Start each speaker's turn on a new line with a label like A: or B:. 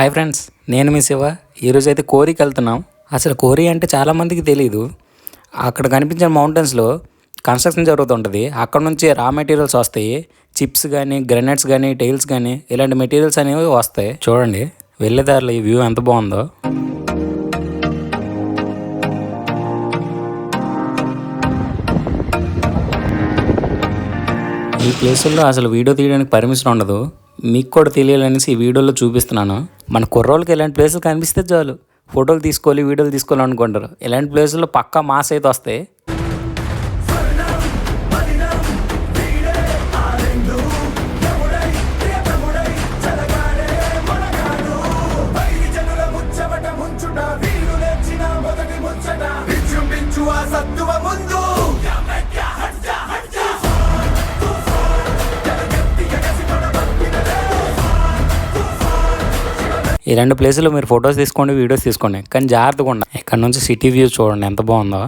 A: Hi friends, నేను మీ శివ. ఈరోజు అయితే కోరికి వెళ్తున్నాం. అసలు కోరి అంటే చాలామందికి తెలియదు. అక్కడ కనిపించిన మౌంటైన్స్లో కన్స్ట్రక్షన్ జరుగుతుంటుంది. అక్కడ నుంచి రా మెటీరియల్స్ వస్తాయి. చిప్స్ కానీ, గ్రెనైట్స్ కానీ, టైల్స్ కానీ ఇలాంటి మెటీరియల్స్ అనేవి వస్తాయి. చూడండి వెళ్ళేదారిలో ఈ వ్యూ ఎంత బాగుందో. ఈ ప్లేసుల్లో అసలు వీడియో తీయడానికి పర్మిషన్ ఉండదు. మీకు కూడా తెలియాలనేసి ఈ వీడియోలో చూపిస్తున్నాను. మన కుర్రోళ్ళకి ఇలాంటి ప్లేసులు కనిపిస్తే చాలు ఫోటోలు తీసుకోవాలి, వీడియోలు తీసుకోవాలి అనుకుంటారు. ఇలాంటి ప్లేసుల్లో పక్కా మాస్ అయితే వస్తాయి. ఈ రెండు ప్లేసుల్లో మీరు ఫొటోస్ తీసుకోండి, వీడియోస్ తీసుకోండి, కానీ జాగ్రత్తగా ఉండండి. ఇక్కడ నుంచి సిటీ వ్యూ చూడండి ఎంత బాగుందో.